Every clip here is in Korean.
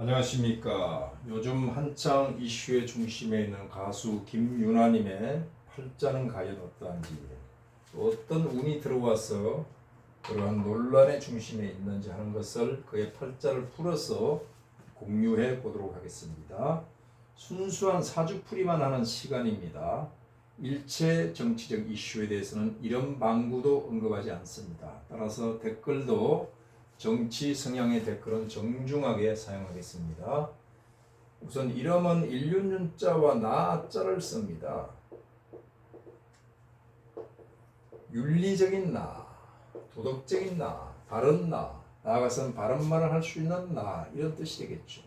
안녕하십니까. 요즘 한창 이슈의 중심에 있는 가수 김유나님의 팔자는 과연 어떠한지, 어떤 운이 들어와서 그러한 논란의 중심에 있는지 하는 것을 그의 팔자를 풀어서 공유해 보도록 하겠습니다. 순수한 사주풀이만 하는 시간입니다. 일체 정치적 이슈에 대해서는 이런 방구도 언급하지 않습니다. 따라서 댓글도 정치 성향의 댓글은 정중하게 사용하겠습니다. 우선 이름은 일륜윤자와 나자를 씁니다. 윤리적인 나, 도덕적인 나, 바른 나, 나아가서는 바른 말을 할 수 있는 나, 이런 뜻이 되겠죠.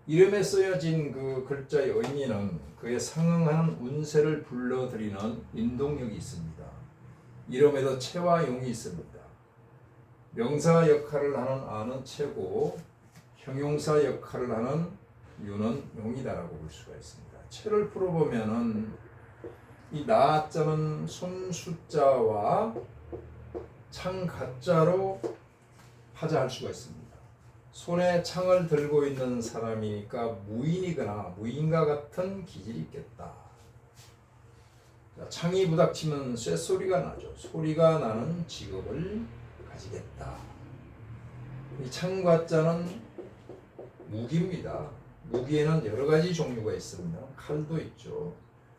이름에 쓰여진 그 글자의 의미는 그에 상응하는 운세를 불러들이는 인동력이 있습니다. 이름에도 채와 용이 있습니다. 명사 역할을 하는 아는 채고 형용사 역할을 하는 유는 용이다라고 볼 수가 있습니다. 채를 풀어보면은 이 나자는 손수자와 창가자로 하자할 수가 있습니다. 손에 창을 들고 있는 사람이니까 무인이거나 무인과 같은 기질이 있겠다. 창이 부닥치면 쇳소리가 나죠. 소리가 나는 직업을 가지겠다. 이 창과자는 무기입니다. 무기에는 여러 가지 종류가 있습니다. 칼도 있죠.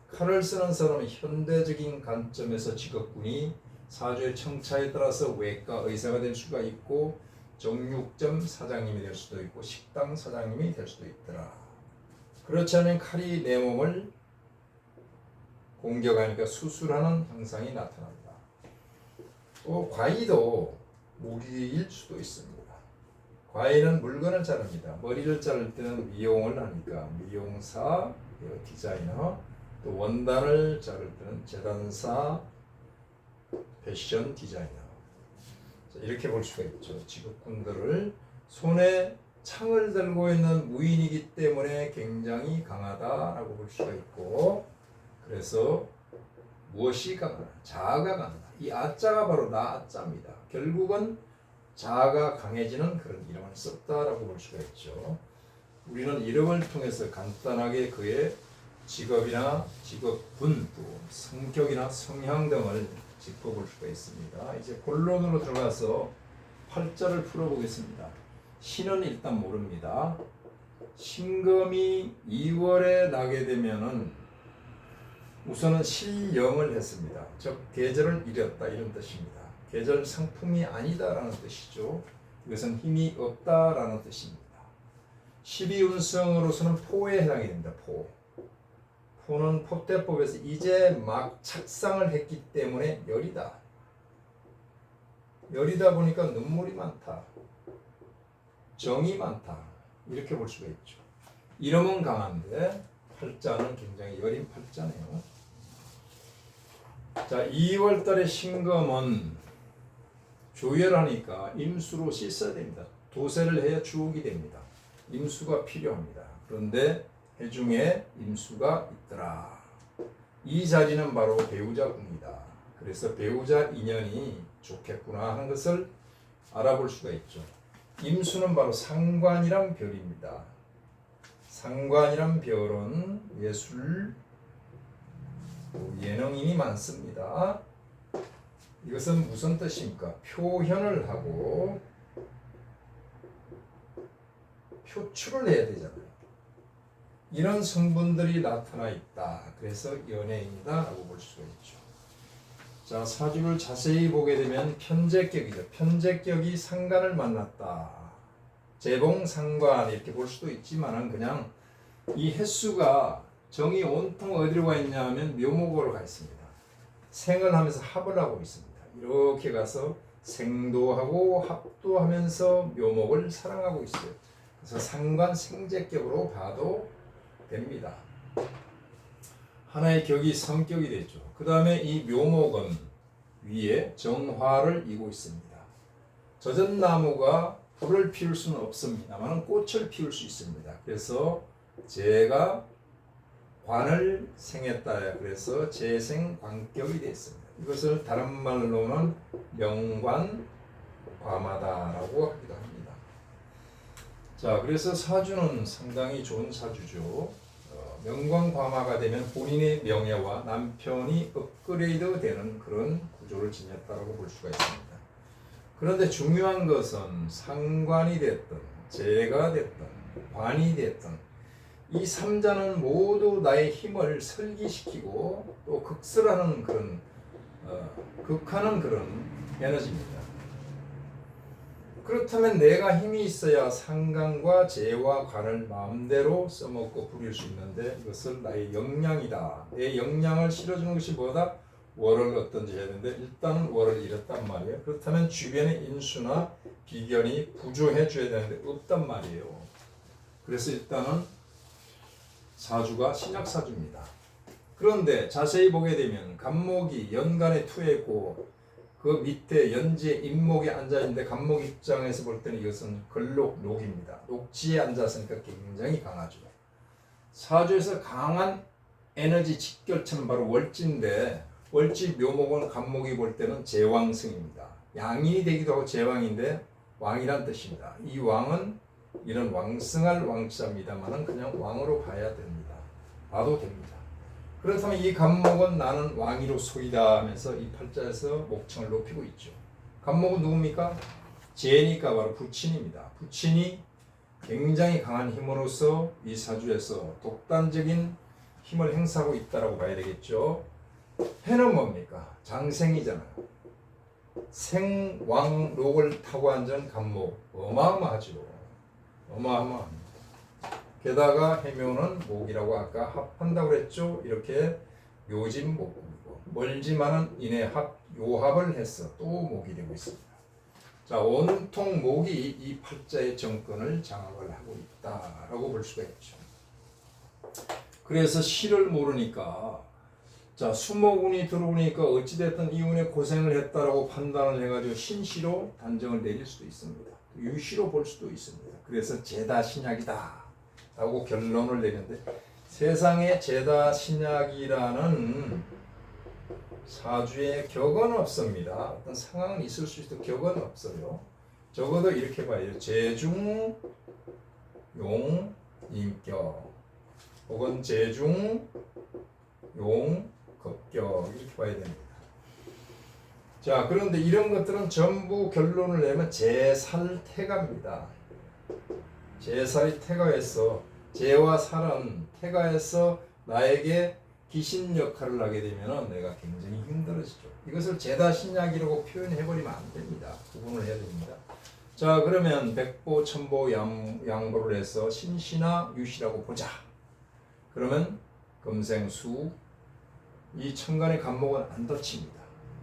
칼을 쓰는 사람은 현대적인 관점에서 직업군이 사주의 청차에 따라서 외과 의사가 될 수가 있고 정육점 사장님이 될 수도 있고 식당 사장님이 될 수도 있더라. 그렇지 않으면 칼이 내 몸을 공격하니까 수술하는 현상이 나타난다. 또 과의도 무기일 수도 있습니다. 과의는 물건을 자릅니다. 머리를 자를 때는 미용을 하니까 미용사, 디자이너, 또 원단을 자를 때는 재단사, 패션 디자이너. 이렇게 볼 수가 있죠. 직업군들을 손에 창을 들고 있는 무인이기 때문에 굉장히 강하다라고 볼 수가 있고, 그래서 무엇이 강하다? 자아가 강하다. 이 아자가 바로 나자입니다. 결국은 자아가 강해지는 그런 이름을 썼다라고 볼 수가 있죠. 우리는 이름을 통해서 간단하게 그의 직업이나 직업군, 또 성격이나 성향 등을 짚어볼 수가 있습니다. 이제 본론으로 들어가서 팔자를 풀어보겠습니다. 신은 일단 모릅니다. 신금이 2월에 나게 되면은 우선은 실령을 했습니다. 즉 계절을 잃었다 이런 뜻입니다. 계절 상품이 아니다라는 뜻이죠. 이것은 힘이 없다라는 뜻입니다. 12운성으로서는 포에 해당이 됩니다. 포는 포대법에서 이제 막 착상을 했기 때문에 열이다. 열이다 보니까 눈물이 많다. 정이 많다. 이렇게 볼 수가 있죠. 이름은 강한데 팔자는 굉장히 여린 팔자네요. 자, 2월 달에 신금은 조열하니까 임수로 씻어야 됩니다. 도세를 해야 주옥이 됩니다. 임수가 필요합니다. 그런데 해중에 임수가 있더라. 이 자리는 바로 배우자 궁이다. 그래서 배우자 인연이 좋겠구나 하는 것을 알아볼 수가 있죠. 임수는 바로 상관이란 별입니다. 상관이란 별은 예술, 예능인이 많습니다. 이것은 무슨 뜻입니까? 표현을 하고 표출을 해야 되잖아요. 이런 성분들이 나타나 있다. 그래서 연예인이다라고 볼 수가 있죠. 자, 사주를 자세히 보게 되면 편제격이죠. 편제격이 상관을 만났다. 재봉상관 이렇게 볼 수도 있지만 그냥 이 횟수가 정이 온통 어디로 가 있냐 하면 묘목으로 가 있습니다. 생을 하면서 합을 하고 있습니다. 이렇게 가서 생도하고 합도 하면서 묘목을 사랑하고 있어요. 그래서 상관 생제격으로 봐도 됩니다. 하나의 격이 성격이 되죠. 그 다음에 이 묘목은 위에 정화를 이고 있습니다. 젖은 나무가 풀을 피울 수는 없습니다만 꽃을 피울 수 있습니다. 그래서 제가 관을 생했다. 그래서 재생관격이 되었습니다. 이것을 다른 말로는 명관과마다라고 하기도 합니다. 자, 그래서 사주는 상당히 좋은 사주죠. 명광과마가 되면 본인의 명예와 남편이 업그레이드 되는 그런 구조를 지녔다고 볼 수가 있습니다. 그런데 중요한 것은 상관이 됐든 재가 됐든 관이 됐든 이 삼자는 모두 나의 힘을 설기시키고 또 극설하는 그런 극하는 그런 에너지입니다. 그렇다면 내가 힘이 있어야 상관과 재와 관을 마음대로 써먹고 부릴 수 있는데 이것을 나의 역량이다. 내 역량을 실어주는 것이 뭐다? 월을 어떤지 해야 되는데 일단은 월을 잃었단 말이에요. 그렇다면 주변의 인수나 비견이 부조해 줘야 되는데 없단 말이에요. 그래서 일단은 사주가 신약사주입니다. 그런데 자세히 보게 되면 간목이 연간에 투했고 그 밑에 연지에 임목에 앉아있는데 간목 입장에서 볼 때는 이것은 걸록 녹입니다. 녹지에 앉았으니까 굉장히 강하죠. 사주에서 강한 에너지 직결체는 바로 월지인데 월지 묘목은 간목이 볼 때는 제왕승입니다. 양인이 되기도 하고 제왕인데 왕이란 뜻입니다. 이 왕은 이런 왕승할 왕자입니다만은 그냥 왕으로 봐야 됩니다. 봐도 됩니다. 그렇다면 이 간목은 나는 왕위로 소이다 하면서 이 팔자에서 목청을 높이고 있죠. 간목은 누굽니까? 재니까 바로 부친입니다. 부친이 굉장히 강한 힘으로서 이 사주에서 독단적인 힘을 행사하고 있다라고 봐야 되겠죠. 해는 뭡니까? 장생이잖아요. 생왕록을 타고 앉은 간목 어마어마하죠. 어마어마합니다. 게다가 해묘는 목이라고 아까 합한다고 그랬죠. 이렇게 묘진목이고 멀지만은 이내 요합을 해서 또 목이 되고 있습니다. 자, 온통 목이 이 팔자의 정권을 장악을 하고 있다라고 볼 수가 있죠. 그래서 시를 모르니까 자, 수목운이 들어오니까 어찌됐든 이 운에 고생을 했다라고 판단을 해가지고 신시로 단정을 내릴 수도 있습니다. 유시로 볼 수도 있습니다. 그래서 제다 신약이다 라고 결론을 내렸는데 세상에 제다 신약이라는 사주에 격은 없습니다. 어떤 상황은 있을 수 있어도 격은 없어요. 적어도 이렇게 봐요. 재중 용 인격 혹은 재중 용 급격 이렇게 봐야 됩니다. 자, 그런데 이런 것들은 전부 결론을 내면 제살태가입니다. 제살이 태가해서 제와 살은 태가해서 나에게 귀신 역할을 하게 되면 내가 굉장히 힘들어지죠. 이것을 제다신약이라고 표현해버리면 안 됩니다. 구분을 해야 됩니다. 자, 그러면 백보, 천보, 양보를 해서 신시나 유시라고 보자. 그러면 금생수 이 천간의 간목은 안 덧칩니다.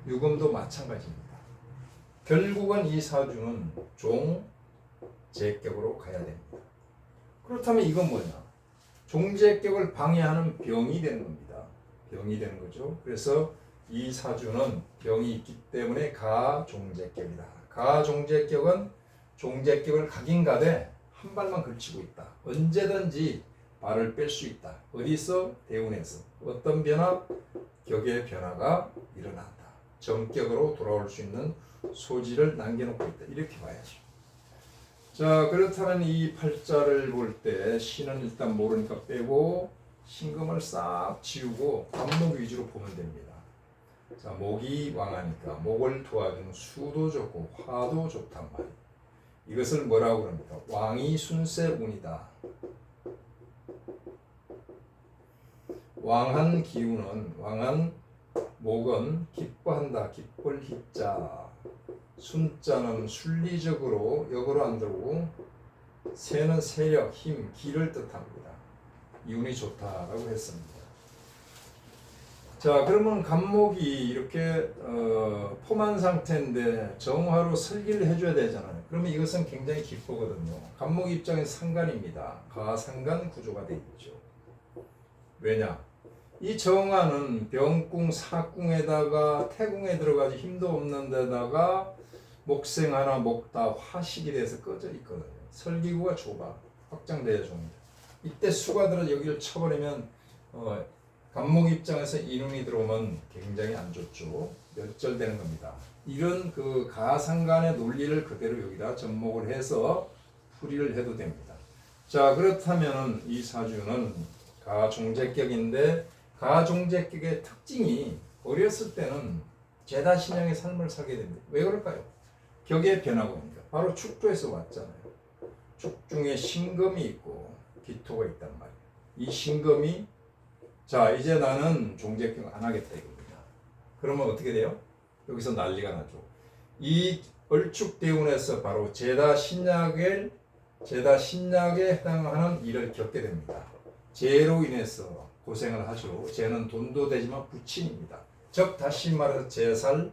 유금도 마찬가지입니다. 결국은 이 사주는 종제격으로 가야 됩니다. 그렇다면 이건 뭐냐? 종제격을 방해하는 병이 되는 겁니다. 병이 되는 거죠. 그래서 이 사주는 병이 있기 때문에 가종제격이다. 가종제격은 종제격을 각인가되 한 발만 걸치고 있다. 언제든지 발을 뺄 수 있다. 어디서? 대운에서. 어떤 변화? 격의 변화가 일어난다. 정격으로 돌아올 수 있는 소지를 남겨놓고 있다. 이렇게 봐야죠. 자, 그렇다면 이 팔자를 볼 때 신은 일단 모르니까 빼고 신금을 싹 지우고 간목 위주로 보면 됩니다. 자, 목이 왕하니까 목을 도와주는 수도 좋고 화도 좋단 말이에요. 이것을 뭐라고 합니까? 왕이 순세운이다. 왕한 기운은 왕한 목은 기뻐한다. 기쁠 희자. 순자는 순리적으로 역으로 안 들고 세는 세력, 힘, 기를 뜻합니다. 이 운이 좋다라고 했습니다. 자, 그러면 간목이 이렇게 포만 상태인데 정화로 설기를 해줘야 되잖아요. 그러면 이것은 굉장히 기쁘거든요. 간목 입장에서 상관입니다. 가상관 구조가 되어 있죠. 왜냐? 이 정화는 병궁, 사궁에다가 태궁에 들어가지 힘도 없는 데다가 목생 하나 목다 화식이 돼서 꺼져 있거든요. 설기구가 좁아 확장돼야 줍니다. 이때 수가 들어 여기를 쳐버리면 간목 입장에서 인운이 들어오면 굉장히 안 좋죠. 멸절되는 겁니다. 이런 그 가상간의 논리를 그대로 여기다 접목을 해서 풀이를 해도 됩니다. 자, 그렇다면 이 사주는 가종제격인데 가종제격의 특징이 어렸을 때는 제다신양의 삶을 살게 됩니다. 왜 그럴까요? 격의 변화입니다. 바로 축토에서 왔잖아요. 축중에 신금이 있고 기토가 있단 말이에요. 이 신금이 자 이제 나는 종제격 안 하겠다 이겁니다. 그러면 어떻게 돼요? 여기서 난리가 나죠. 이 얼축대운에서 바로 제다신약에 해당하는 일을 겪게 됩니다. 재로 인해서 고생을 하죠. 재는 돈도 되지만 부친입니다. 즉 다시 말해서 제살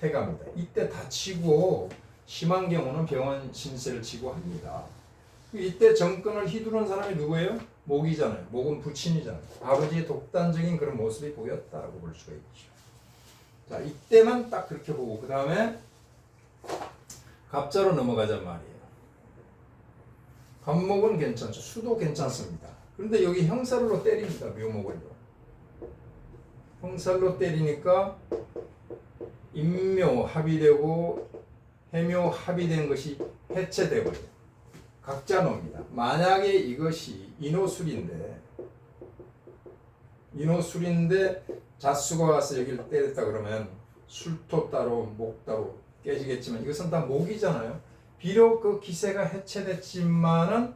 태갑니다. 이때 다치고 심한 경우는 병원 신세를 지고 합니다. 이때 정권을 휘두른 사람이 누구예요? 목이잖아요. 목은 부친이잖아요. 아버지의 독단적인 그런 모습이 보였다고 볼 수가 있죠. 자, 이때만 딱 그렇게 보고 그 다음에 갑자로 넘어가잔 말이에요. 갑목은 괜찮죠. 수도 괜찮습니다. 그런데 여기 형살로 때립니다. 묘목을요. 형살로 때리니까 인묘 합의되고 해묘 합의된 것이 해체되고요. 각자 놉니다. 만약에 이것이 인호술인데 자수가 와서 여기를 때렸다 그러면 술토 따로 목 따로 깨지겠지만 이것은 다 목이잖아요. 비록 그 기세가 해체됐지만은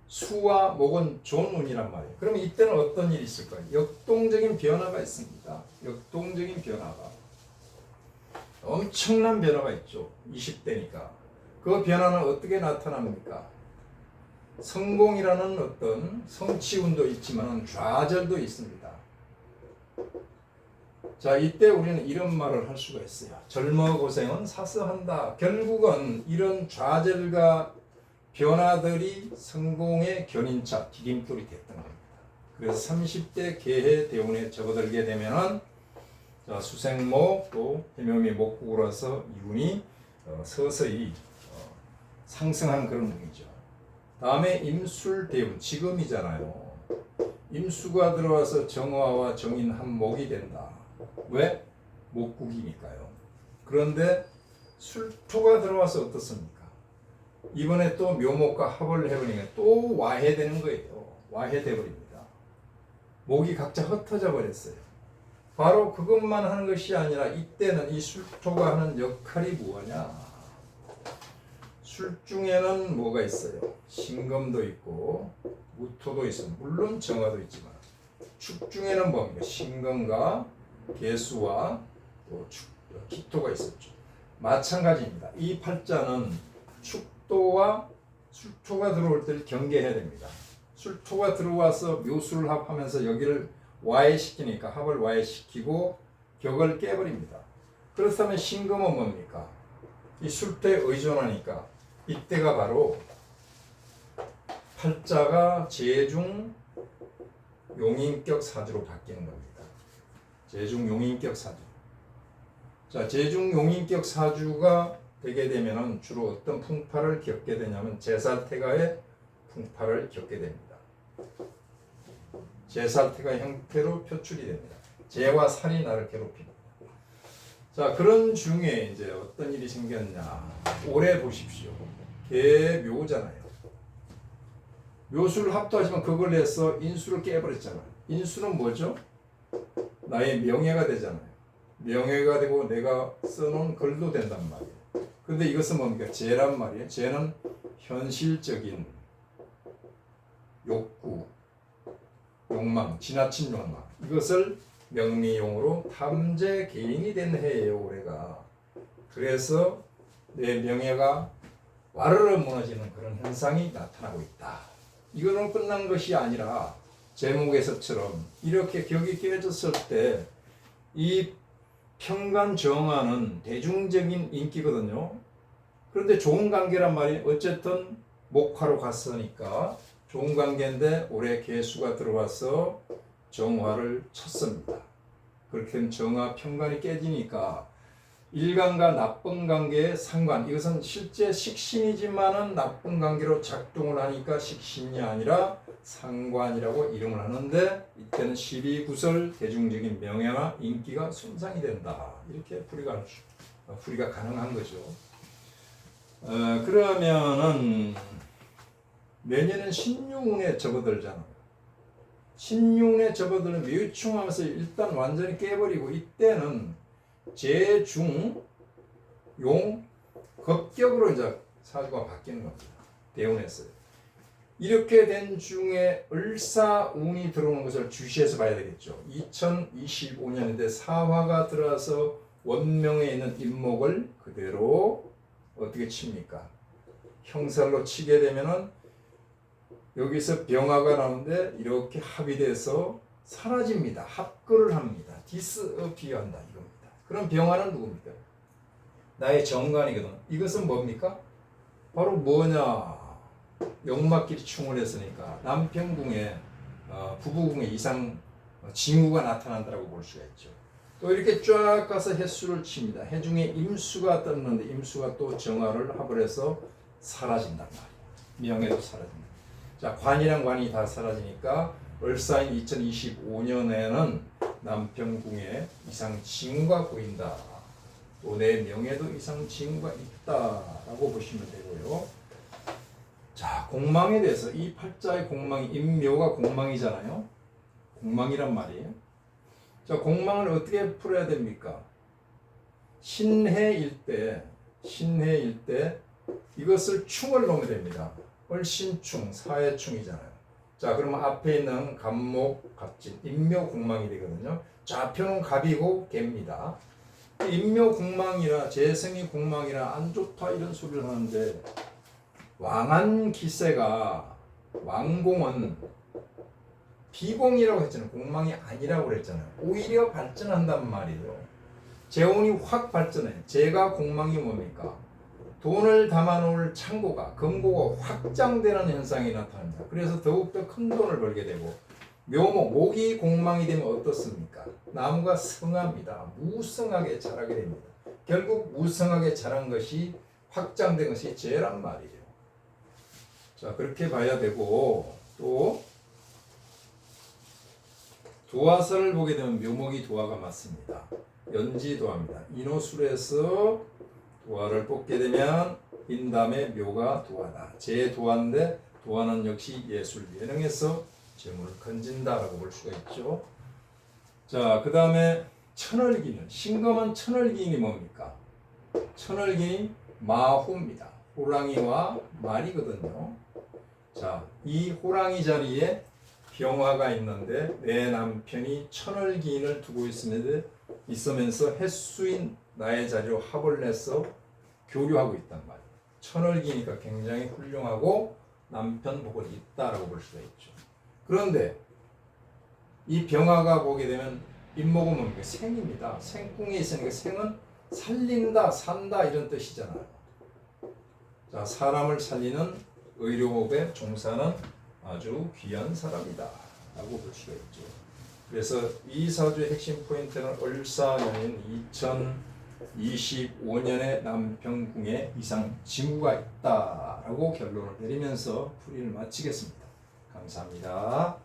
수와 목은 좋은 운이란 말이에요. 그러면 이때는 어떤 일이 있을까요? 역동적인 변화가 있습니다. 역동적인 변화가 엄청난 변화가 있죠. 20대니까. 그 변화는 어떻게 나타납니까? 성공이라는 어떤 성취운도 있지만 좌절도 있습니다. 자, 이때 우리는 이런 말을 할 수가 있어요. 젊어 고생은 사서한다. 결국은 이런 좌절과 변화들이 성공의 견인차, 디딤돌이 됐던 겁니다. 그래서 30대 계해 대운에 접어들게 되면은 수생목 또 해묘미 목국으로서 이운이 서서히 상승한 그런 운이죠. 다음에 임술대운, 지금이잖아요. 임수가 들어와서 정화와 정인 한목이 된다. 왜? 목국이니까요. 그런데 술토가 들어와서 어떻습니까? 이번에 또 묘목과 합을 해버리니까 또 와해되는 거예요. 와해돼버립니다. 목이 각자 흩어져 버렸어요. 바로 그것만 하는 것이 아니라 이때는 이 술토가 하는 역할이 뭐냐? 술 중에는 뭐가 있어요? 신금도 있고 무토도 있어요. 물론 정화도 있지만 축 중에는 뭡니까? 신금과 개수와 또 기토가 있었죠. 마찬가지입니다. 이 팔자는 축도와 술토가 들어올 때를 경계해야 됩니다. 술토가 들어와서 묘수를 합하면서 여기를 와해시키니까 합을 와해시키고 격을 깨버립니다. 그렇다면 신금은 뭡니까? 이 술토에 의존하니까 이때가 바로 팔자가 제중 용인격 사주로 바뀌는 겁니다. 제중 용인격 사주. 자, 제중 용인격 사주가 되게 되면은 주로 어떤 풍파를 겪게 되냐면 제살태가의 풍파를 겪게 됩니다. 제살태가 형태로 표출이 됩니다. 재와 살이 나를 괴롭힙니다. 자, 그런 중에 이제 어떤 일이 생겼냐. 올해 보십시오. 개묘잖아요. 묘수를 합도하지만 그걸 해서 인수를 깨버렸잖아요. 인수는 뭐죠? 나의 명예가 되잖아요. 명예가 되고 내가 써놓은 글도 된단 말이에요. 근데 이것은 뭡니까? 재란 말이에요. 재는 현실적인 욕구, 욕망, 지나친 욕망. 이것을 명리용으로 탐재 개인이 된 해예요, 올해가. 그래서 내 명예가 와르르 무너지는 그런 현상이 나타나고 있다. 이거는 끝난 것이 아니라 제목에서처럼 이렇게 격이 깨졌을 때 이 평간 정화는 대중적인 인기거든요. 그런데 좋은 관계란 말이 어쨌든 목화로 갔으니까 좋은 관계인데 올해 개수가 들어와서 정화를 쳤습니다. 그렇게 되면 정화 평간이 깨지니까 일간과 나쁜 관계의 상관, 이것은 실제 식신이지만은 나쁜 관계로 작동을 하니까 식신이 아니라 상관이라고 이름을 하는데 이때는 12구설 대중적인 명예나 인기가 손상이 된다. 이렇게 풀이가 가능한 거죠. 그러면은 내년엔 신유운에 접어들잖아. 신유운에 접어들면 묘충하면서 일단 완전히 깨버리고 이때는 재중 용 급격으로 이제 사주가 바뀌는 겁니다. 대운에서 이렇게 된 중에 을사운이 들어오는 것을 주시해서 봐야 되겠죠. 2025년인데 사화가 들어와서 원명에 있는 임목을 그대로 어떻게 칩니까? 형살로 치게 되면은 여기서 병화가 나오는데 이렇게 합의돼서 사라집니다. 합거를 합니다. 디스어피어한다 이겁니다. 그럼 병화는 누굽니까? 나의 정관이거든. 이것은 뭡니까? 바로 뭐냐? 역마끼리 충을 했으니까 남편궁에 부부궁에 이상 징후가 나타난다고 볼 수가 있죠. 또 이렇게 쫙 가서 해수를 칩니다. 해 중에 임수가 떴는데 임수가 또 정화를 합을 해서 사라진단 말이에요. 명예도 사라진다. 자, 관이랑 관이 다 사라지니까 을사인 2025년에는 남편궁에 이상 징후가 보인다. 또 내 명예도 이상 징후가 있다라고 보시면 되고요. 자, 공망에 대해서 이 팔자의 공망이 임묘가 공망이잖아요. 공망이란 말이에요. 자, 공망을 어떻게 풀어야 됩니까? 신해일 때 이것을 충을 놓으면 됩니다. 을신충, 사해충이잖아요. 자, 그러면 앞에 있는 갑목, 갑진, 임묘 공망이 되거든요. 좌표는 갑이고 개입니다. 임묘 공망이라 재성이 공망이라 안 좋다 이런 소리를 하는데 왕한 기세가 왕공은 비공이라고 했잖아요. 공망이 아니라고 그랬잖아요. 오히려 발전한단 말이에요. 재운이 확 발전해. 재가 공망이 뭡니까? 돈을 담아놓을 창고가 금고가 확장되는 현상이 나타납니다. 그래서 더욱더 큰 돈을 벌게 되고 묘목, 목이 공망이 되면 어떻습니까? 나무가 성합니다. 무성하게 자라게 됩니다. 결국 무성하게 자란 것이 확장된 것이 재란 말이에요. 자, 그렇게 봐야 되고 또 도화설을 보게 되면 묘목이 도화가 맞습니다. 연지도화입니다. 인호술에서 도화를 뽑게 되면 인담의 묘가 도화다. 재도화인데 도화는 역시 예술 예능에서 재물을 건진다라고 볼 수가 있죠. 자, 그 다음에 천을기는 신검은 천을기인이 뭡니까? 천을기인이 마호입니다. 호랑이와 말이거든요. 자, 이 호랑이 자리에 병화가 있는데 내 남편이 천을기인을 두고 있으면서 햇수인 나의 자리로 합을 내서 교류하고 있단 말이에요. 천을기니까 굉장히 훌륭하고 남편 복을 있다라고 볼 수가 있죠. 그런데 이 병화가 보게 되면 임목은 뭡니까? 생입니다. 생궁에 있으니까 생은 살린다, 산다 이런 뜻이잖아요. 자, 사람을 살리는 의료업에 종사는 아주 귀한 사람이다 라고 볼 수가 있죠. 그래서 이 사주의 핵심 포인트는 을사년인 2025년에 남편궁에 이상 징후가 있다라고 결론을 내리면서 풀이를 마치겠습니다. 감사합니다.